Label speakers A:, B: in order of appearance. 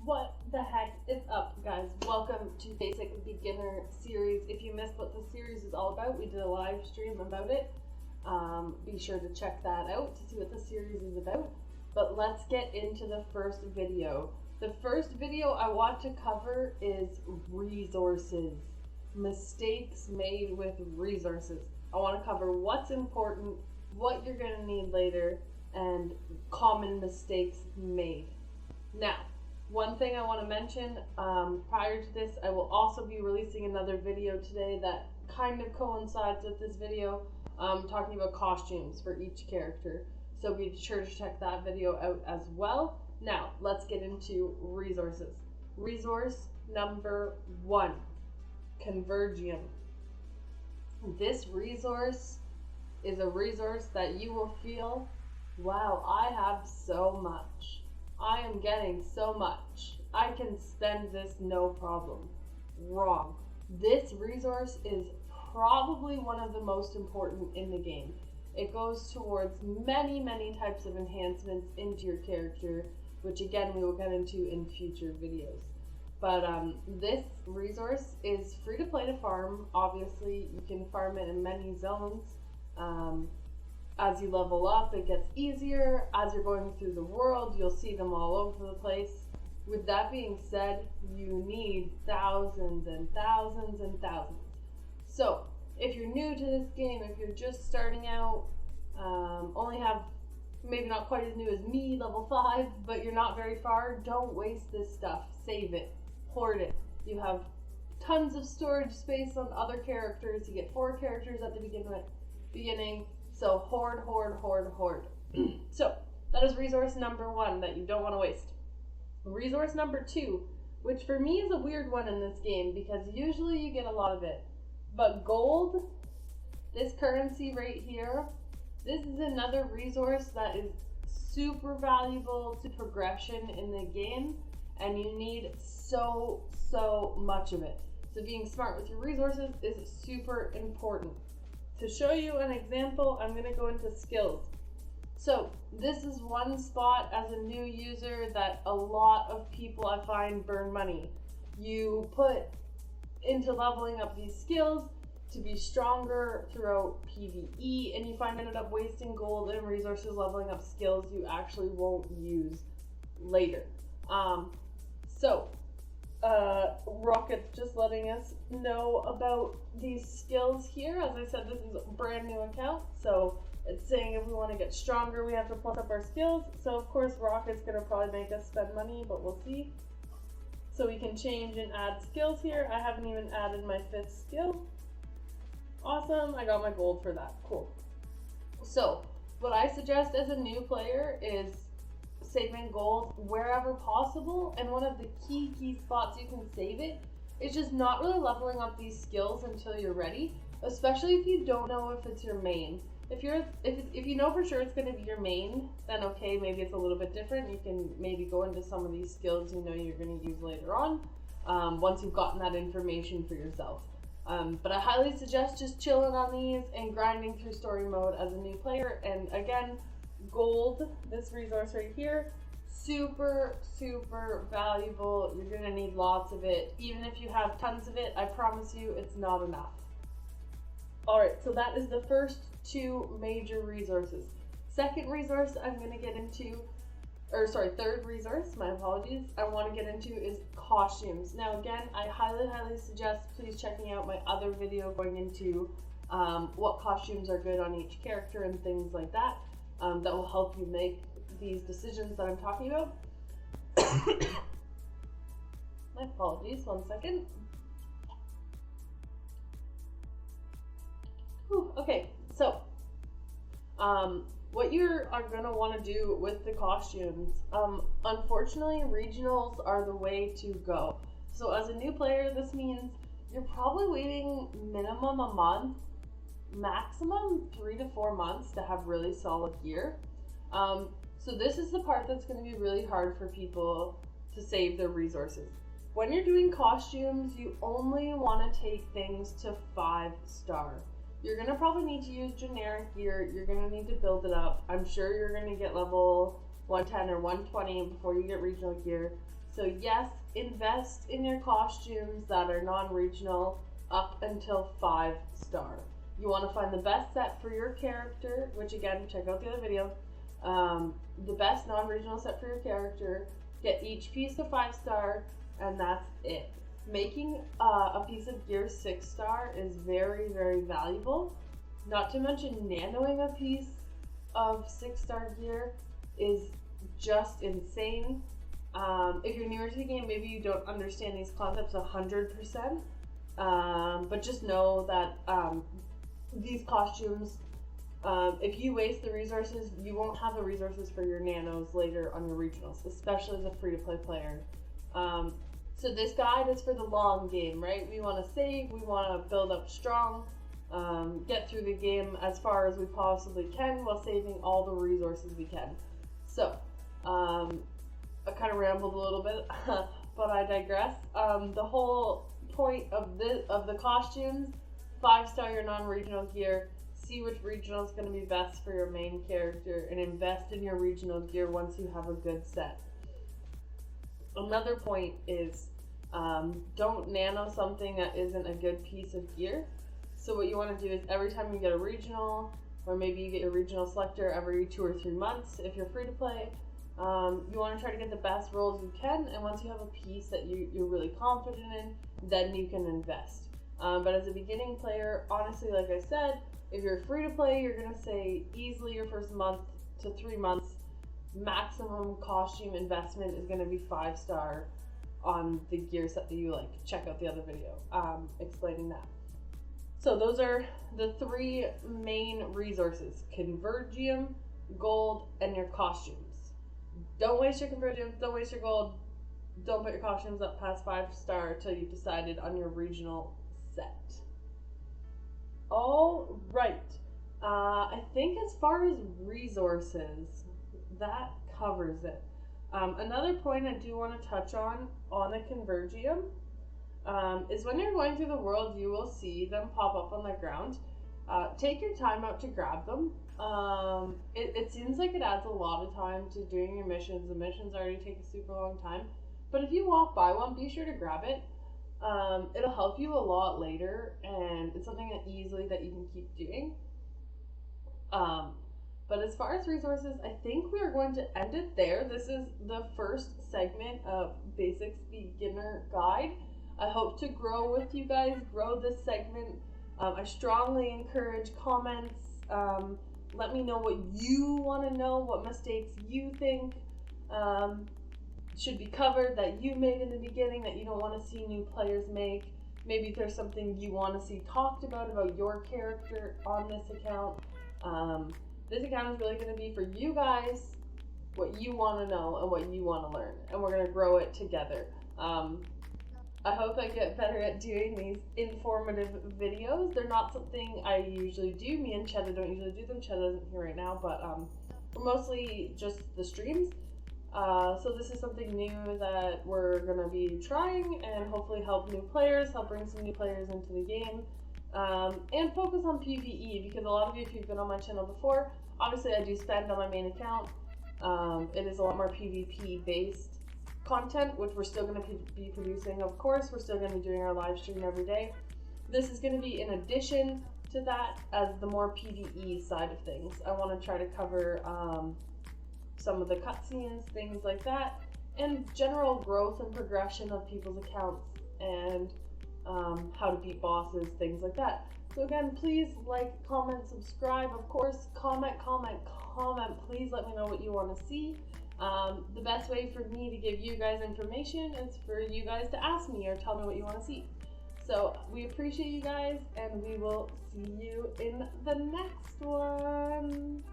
A: What the heck is up, guys? Welcome to Basic Beginner Series. If you missed what the series is all about, we did a live stream about it. Be sure to check that out to see what the series is about. But let's get into the first video. The first video I want to cover is resources. Mistakes made with resources. I want to cover what's important, what you're going to need later, and common mistakes made. Now, one thing I want to mention, prior to this, I will also be releasing another video today that kind of coincides with this video, talking about costumes for each character. So be sure to check that video out as well. Now, let's get into resources. Resource number 1, Convergium. This resource is a resource that you will feel, wow, I have so much. I am getting so much. I can spend this no problem. Wrong. This resource is probably one of the most important in the game. It goes towards many types of enhancements into your character, which again we will get into in future videos. But this resource is free to play to farm. Obviously, you can farm it in many zones. As you level up, it gets easier. As you're going through the world, you'll see them all over the place. With that being said, you need thousands and thousands and thousands. So, if you're new to this game, if you're just starting out, only have, maybe not quite as new as me, level 5, but you're not very far, don't waste this stuff. Save it. Hoard it. You have tons of storage space on other characters. You get 4 characters at the beginning. So hoard. So that is resource number 1 that you don't want to waste. Resource number 2, which for me is a weird one in this game because usually you get a lot of it. But gold, this currency right here, this is another resource that is super valuable to progression in the game, and you need so much of it. So being smart with your resources is super important. To show you an example, I'm going to go into skills. So this is one spot as a new user that a lot of people I find burn money. You put into leveling up these skills to be stronger throughout PvE, and you find ended up wasting gold and resources leveling up skills you actually won't use later. Rocket's just letting us know about these skills here. As I said, this is a brand new account, so it's saying if we want to get stronger, we have to plus up our skills. So of course, Rocket's going to probably make us spend money, but we'll see. So we can change and add skills here. I haven't even added my 5th skill. Awesome, I got my gold for that. Cool. So what I suggest as a new player is saving gold wherever possible, and one of the key spots you can save it is just not really leveling up these skills until you're ready, especially if you don't know if it's your main. If you know for sure it's going to be your main, then okay, maybe it's a little bit different. You can maybe go into some of these skills you know you're going to use later on, once you've gotten that information for yourself. But I highly suggest just chilling on these and grinding through story mode as a new player. And again, gold, this resource right here, super valuable. You're gonna need lots of it. Even if you have tons of it, I promise you it's not enough. Alright, so that is the first 2 major resources. Second resource I'm gonna get into, third resource, my apologies, I want to get into is costumes. Now again, I highly suggest please checking out my other video going into what costumes are good on each character and things like that. That will help you make these decisions that I'm talking about. My apologies, 1 second. Whew, okay, so what you are going to want to do with the costumes, unfortunately regionals are the way to go. So as a new player, this means you're probably waiting minimum a month, maximum 3 to 4 months to have really solid gear. So this is the part that's going to be really hard for people to save their resources. When you're doing costumes, you only want to take things to 5-star. You're going to probably need to use generic gear. You're going to need to build it up. I'm sure you're going to get level 110 or 120 before you get regional gear. So yes, invest in your costumes that are non-regional up until 5-star. You want to find the best set for your character, which again, check out the other video. The best non-regional set for your character. Get each piece to 5-star, and that's it. Making a piece of gear 6-star is very, very valuable. Not to mention, nanoing a piece of 6-star gear is just insane. If you're newer to the game, maybe you don't understand these concepts 100%, but just know that these costumes, if you waste the resources, you won't have the resources for your nanos later on your regionals, especially as a free-to-play player. So this guide is for the long game, right? We want to save, we want to build up strong, get through the game as far as we possibly can while saving all the resources we can. So, I kind of rambled a little bit, but I digress. The whole point of the costumes, 5-star your non-regional gear, see which regional is going to be best for your main character, and invest in your regional gear once you have a good set. Another point is don't nano something that isn't a good piece of gear. So what you want to do is every time you get a regional, or maybe you get your regional selector every 2 or 3 months if you're free to play, you want to try to get the best rolls you can, and once you have a piece that you're really confident in, then you can invest. But as a beginning player, honestly, like I said, if you're free to play, you're going to say easily your first month to 3 months, maximum costume investment is going to be 5-star on the gear set that you like. Check out the other video explaining that. So those are the 3 main resources: Convergium, gold, and your costumes. Don't waste your Convergium, don't waste your gold, don't put your costumes up past 5-star until you've decided on your regional set. All right. I think as far as resources, that covers it. Another point I do want to touch on a Convergium is when you're going through the world, you will see them pop up on the ground. Take your time out to grab them. It seems like it adds a lot of time to doing your missions. The missions already take a super long time. But if you walk by one, be sure to grab it. It'll help you a lot later, and it's something that easily that you can keep doing. But as far as resources, I think we are going to end it there. This is the first segment of Basics Beginner Guide. I hope to grow with you guys, grow this segment. I strongly encourage comments. Let me know what you want to know, what mistakes you think should be covered, that you made in the beginning, that you don't want to see new players make. Maybe there's something you want to see talked about your character on this account. This account is really going to be for you guys, what you want to know and what you want to learn, and we're going to grow it together. I hope I get better at doing these informative videos. They're not something I usually do. Me and Chetta don't usually do them. Chetta isn't here right now, but we're mostly just the streams. So this is something new that we're going to be trying, and hopefully help new players, help bring some new players into the game. And focus on PvE, because a lot of you, if you've been on my channel before, obviously I do spend on my main account. It is a lot more PvP based content, which we're still going to be producing. Of course, we're still going to be doing our live stream every day. This is going to be in addition to that, as the more PvE side of things. I want to try to cover some of the cutscenes, things like that, and general growth and progression of people's accounts, and how to beat bosses, things like that. So again, please like, comment, subscribe. Of course, comment. Please let me know what you want to see. The best way for me to give you guys information is for you guys to ask me or tell me what you want to see. So we appreciate you guys, and we will see you in the next one.